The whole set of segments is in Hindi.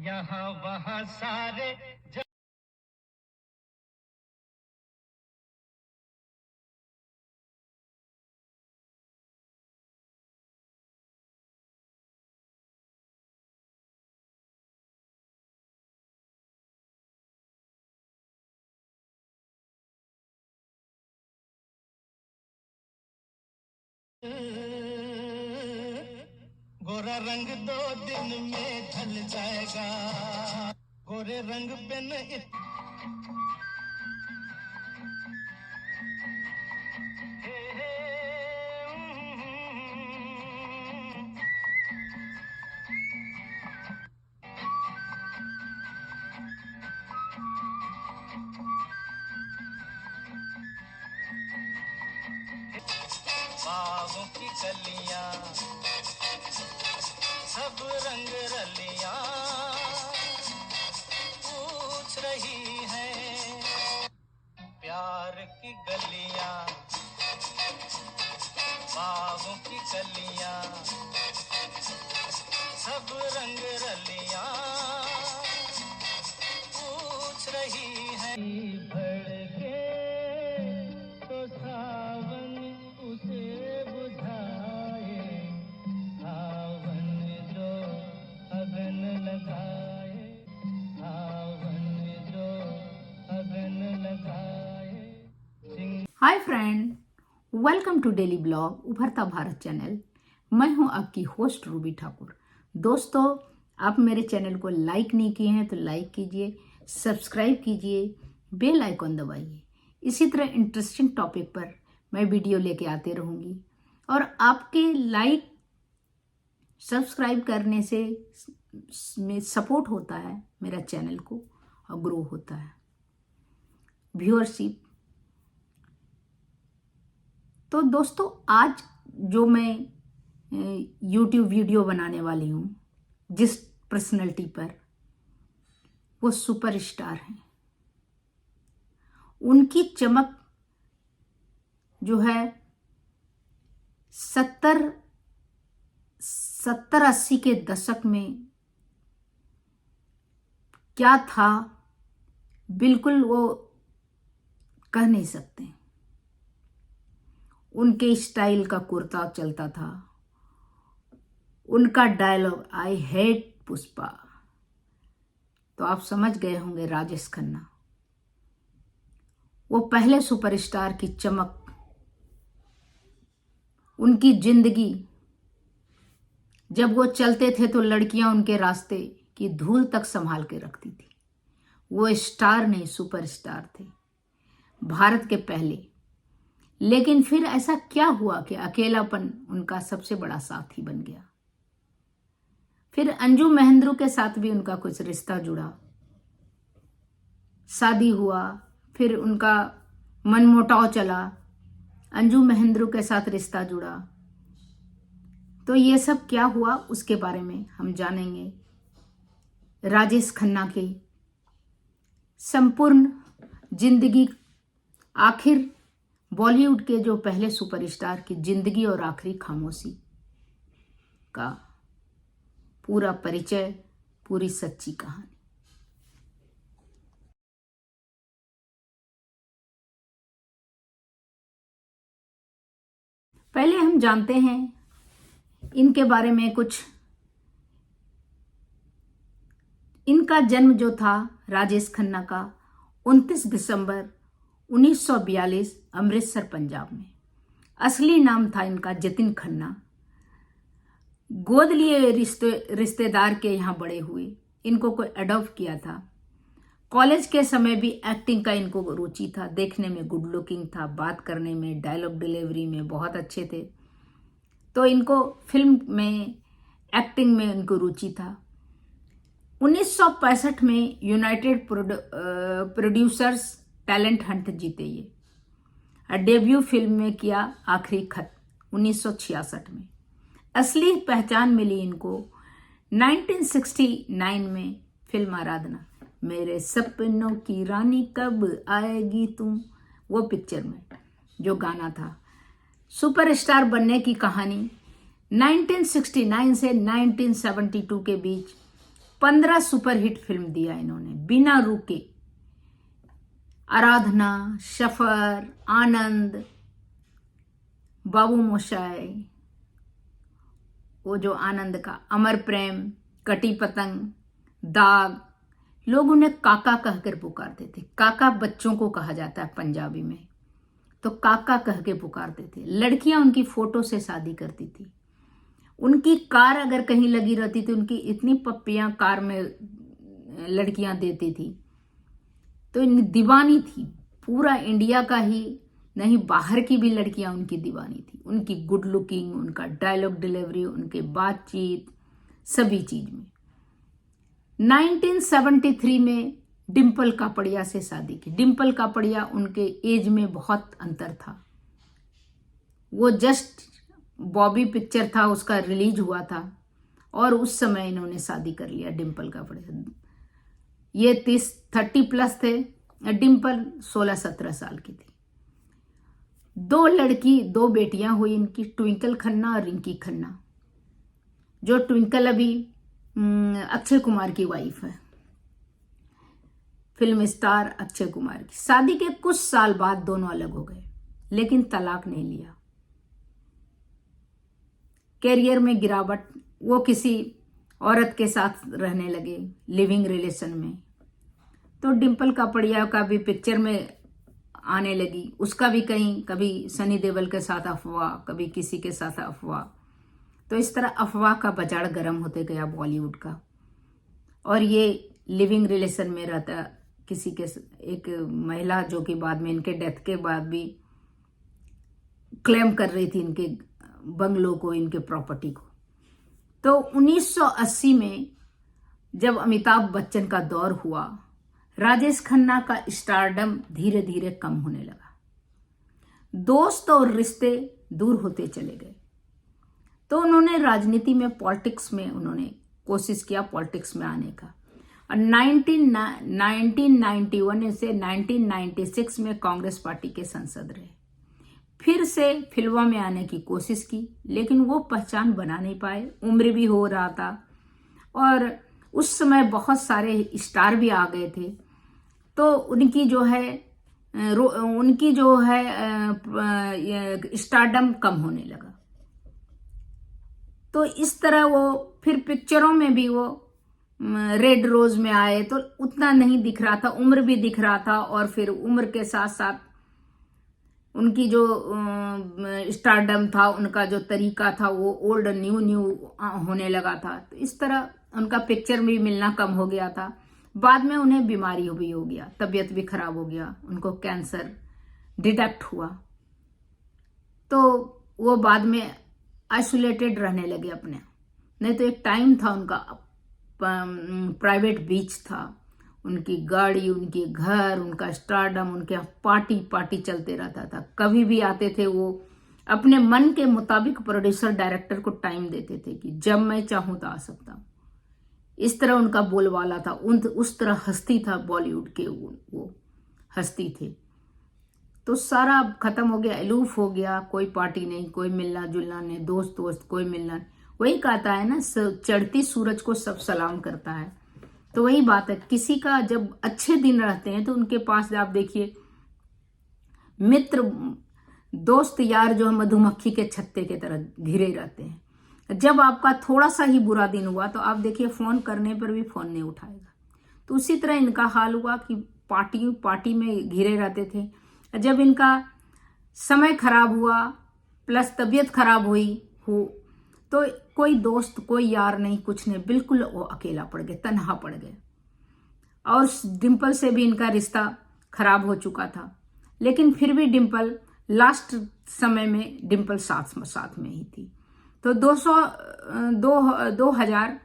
यहाँ वहाँ सारे गोरा रंग 2 दिन में ढल जाएगा। गोरे रंग पे न बागों की कलियां सब रंग रलियां पूछ रही हैं प्यार की गलियां। बागों की कलियां सब रंग रलियां पूछ रही हैं। भड़के तो सावन उसे बुझाए, सावन जो अगन लगाए, सावन जो अगन लगाए। Hi friend, welcome to daily blog Ubharta Bharat channel. मैं हूं आपकी होस्ट रूबी ठाकुर। दोस्तों, आप मेरे चैनल को लाइक नहीं किए हैं तो लाइक कीजिए, सब्सक्राइब कीजिए, बेल आइकॉन दबाइए। इसी तरह इंटरेस्टिंग टॉपिक पर मैं वीडियो लेके आते रहूंगी और आपके लाइक सब्सक्राइब करने से में सपोर्ट होता है मेरा चैनल को और ग्रो होता है व्यूअरशिप। तो दोस्तों, आज जो मैं YouTube वीडियो बनाने वाली हूँ जिस पर्सनैलिटी पर, वो सुपरस्टार हैं। उनकी चमक जो है 70-80 के दशक में क्या था, बिल्कुल वो कह नहीं सकते। उनके स्टाइल का कुर्ता चलता था, उनका डायलॉग आई हेट पुष्पा, तो आप समझ गए होंगे राजेश खन्ना। वो पहले सुपरस्टार की चमक, उनकी जिंदगी, जब वो चलते थे तो लड़कियां उनके रास्ते की धूल तक संभाल के रखती थी। वो स्टार नहीं, सुपरस्टार थे, भारत के पहले। लेकिन फिर ऐसा क्या हुआ कि अकेलापन उनका सबसे बड़ा साथी बन गया। फिर अंजू महेंद्रू के साथ भी उनका कुछ रिश्ता जुड़ा, शादी हुआ, फिर उनका मनमुटाव चला, अंजू महेंद्रू के साथ रिश्ता जुड़ा। तो ये सब क्या हुआ उसके बारे में हम जानेंगे। राजेश खन्ना की संपूर्ण जिंदगी, आखिर बॉलीवुड के जो पहले सुपरस्टार की जिंदगी और आखिरी खामोशी का पूरा परिचय, पूरी सच्ची कहानी। पहले हम जानते हैं इनके बारे में कुछ। इनका जन्म जो था राजेश खन्ना का 29 दिसंबर 1942 अमृतसर पंजाब में। असली नाम था इनका जतिन खन्ना। गोद लिए रिश्तेदार के यहाँ बड़े हुए। इनको कोई अडॉप्ट किया था। कॉलेज के समय भी एक्टिंग का इनको रुचि था। देखने में गुड लुकिंग था, बात करने में, डायलॉग डिलीवरी में बहुत अच्छे थे। तो इनको फिल्म में, एक्टिंग में इनको रुचि था। 1965 में यूनाइटेड प्रोड्यूसर्स टैलेंट हंट जीते ये। डेब्यू फिल्म में किया आखिरी खत 1966 में। असली पहचान मिली इनको 1969 में फिल्म आराधना, मेरे सपनों की रानी कब आएगी तुम, वो पिक्चर में जो गाना था। सुपरस्टार बनने की कहानी 1969 से 1972 के बीच 15 सुपरहिट फिल्म दिया इन्होंने बिना रुके। आराधना, सफर, आनंद, बाबू मोशाय, वो जो आनंद का, अमर प्रेम, कटी पतंग, दाग, लोग उन्हें काका कहकर पुकारते थे। काका बच्चों को कहा जाता है पंजाबी में, तो काका कह के पुकारते थे। लड़कियां उनकी फोटो से शादी करती थी। उनकी कार अगर कहीं लगी रहती थी, उनकी इतनी पप्पियां कार में लड़कियां देती थी, तो दीवानी थी। पूरा इंडिया का ही नहीं, बाहर की भी लड़कियां उनकी दीवानी थी। उनकी गुड लुकिंग, उनका डायलॉग डिलीवरी, उनके बातचीत, सभी चीज में। 1973 में डिम्पल कापड़िया से शादी की। डिम्पल कापड़िया, उनके एज में बहुत अंतर था। वो जस्ट बॉबी पिक्चर था, उसका रिलीज हुआ था और उस समय इन्होंने शादी कर लिया डिम्पल कापड़िया। ये 30+ थे, डिम्पल 16-17 साल की थी। 2 लड़की 2 बेटियां हुई इनकी, ट्विंकल खन्ना और रिंकी खन्ना। जो ट्विंकल अभी अक्षय कुमार की वाइफ है, फिल्म स्टार अक्षय कुमार की। शादी के कुछ साल बाद दोनों अलग हो गए, लेकिन तलाक नहीं लिया। कैरियर में गिरावट, वो किसी औरत के साथ रहने लगे लिविंग रिलेशन में। तो डिम्पल कापड़िया का भी पिक्चर में आने लगी, उसका भी कहीं कभी सनी देओल के साथ अफवाह, कभी किसी के साथ अफवाह। तो इस तरह अफवाह का बाजार गर्म होते गया बॉलीवुड का। और ये लिविंग रिलेशन में रहता किसी के, एक महिला जो कि बाद में इनके डेथ के बाद भी क्लेम कर रही थी इनके बंगलों को, इनके प्रॉपर्टी को। तो 1980 में जब अमिताभ बच्चन का दौर हुआ, राजेश खन्ना का स्टारडम धीरे धीरे कम होने लगा। दोस्त और रिश्ते दूर होते चले गए। तो उन्होंने राजनीति में, पॉलिटिक्स में उन्होंने कोशिश किया पॉलिटिक्स में आने का। और 1991 से 1996 में कांग्रेस पार्टी के सांसद रहे। फिर से फिल्मों में आने की कोशिश की, लेकिन वो पहचान बना नहीं पाए। उम्र भी हो रहा था और उस समय बहुत सारे स्टार भी आ गए थे, तो उनकी जो है स्टारडम कम होने लगा। तो इस तरह वो फिर पिक्चरों में भी वो रेड रोज में आए तो उतना नहीं दिख रहा था, उम्र भी दिख रहा था। और फिर उम्र के साथ साथ उनकी जो स्टारडम था, उनका जो तरीका था, वो ओल्ड न्यू होने लगा था। तो इस तरह उनका पिक्चर में मिलना कम हो गया था। बाद में उन्हें बीमारी भी हो गया, तबीयत भी खराब हो गया, उनको कैंसर डिटेक्ट हुआ। तो वो बाद में आइसोलेटेड रहने लगे अपने। नहीं तो एक टाइम था उनका, प्राइवेट बीच था, उनकी गाड़ी, उनके घर, उनका स्टारडम, उनके पार्टी चलते रहता था। कभी भी आते थे वो अपने मन के मुताबिक प्रोड्यूसर डायरेक्टर को टाइम देते थे कि जब मैं चाहूं तो आ सकता हूं। इस तरह उनका बोलबाला था, उस तरह हस्ती था बॉलीवुड के वो हस्ती थे। तो सारा खत्म हो गया, अलूफ हो गया, कोई पार्टी नहीं, कोई मिलना जुलना नहीं, दोस्त कोई मिलना। वही कहता है ना, चढ़ती सूरज को सब सलाम करता है। तो वही बात है, किसी का जब अच्छे दिन रहते हैं तो उनके पास आप देखिए मित्र, दोस्त, यार जो है मधुमक्खी के छत्ते की तरह घिरे रहते हैं। जब आपका थोड़ा सा ही बुरा दिन हुआ तो आप देखिए फोन करने पर भी फोन नहीं उठाएगा। तो उसी तरह इनका हाल हुआ कि पार्टी में घिरे रहते थे। जब इनका समय खराब हुआ प्लस तबीयत खराब हुई तो कोई दोस्त, कोई यार नहीं, कुछ नहीं, बिल्कुल वो अकेला पड़ गए, तन्हा पड़ गए। और डिम्पल से भी इनका रिश्ता खराब हो चुका था, लेकिन फिर भी डिम्पल लास्ट समय में डिम्पल साथ में ही थी। तो 2011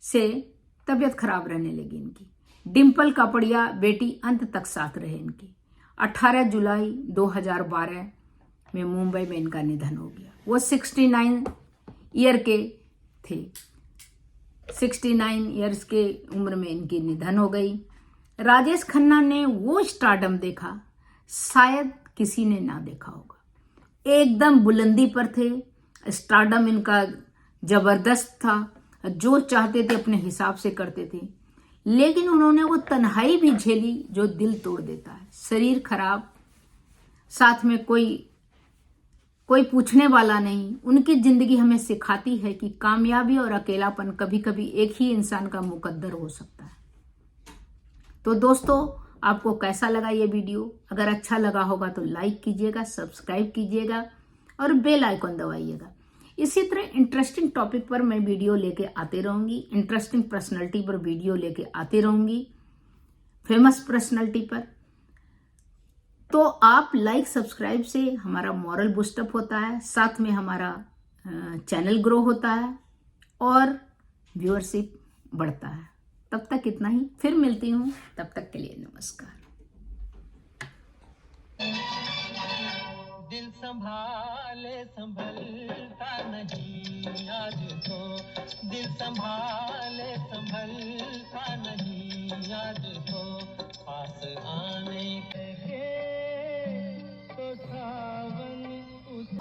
से तबीयत खराब रहने लगी इनकी। डिम्पल कापड़िया बेटी अंत तक साथ रहे इनकी। 18 जुलाई 2012 में मुंबई में इनका निधन हो गया। वो 69 ईयर के थे। 69 ईयर्स के उम्र में इनकी निधन हो गई। राजेश खन्ना ने वो स्टारडम देखा, शायद किसी ने ना देखा होगा। एकदम बुलंदी पर थे, स्टारडम इनका जबरदस्त था, जो चाहते थे अपने हिसाब से करते थे। लेकिन उन्होंने वो तन्हाई भी झेली जो दिल तोड़ देता है। शरीर खराब, साथ में कोई पूछने वाला नहीं। उनकी जिंदगी हमें सिखाती है कि कामयाबी और अकेलापन कभी कभी एक ही इंसान का मुकद्दर हो सकता है। तो दोस्तों, आपको कैसा लगा ये वीडियो? अगर अच्छा लगा होगा तो लाइक कीजिएगा, सब्सक्राइब कीजिएगा और बेल आइकॉन दबाइएगा। इसी तरह इंटरेस्टिंग टॉपिक पर मैं वीडियो लेके आते रहूंगी, इंटरेस्टिंग पर्सनैलिटी पर वीडियो लेके आती रहूंगी, फेमस पर्सनैलिटी पर। तो आप लाइक सब्सक्राइब से हमारा मॉरल बूस्टअप होता है, साथ में हमारा चैनल ग्रो होता है और व्यूअरशिप बढ़ता है। तब तक इतना ही, फिर मिलती हूँ, तब तक के लिए नमस्कार। दिल संभाले संभलता नहीं आज तो, दिल संभाले संभलता नहीं आज तो, पास आने के तो सावन उस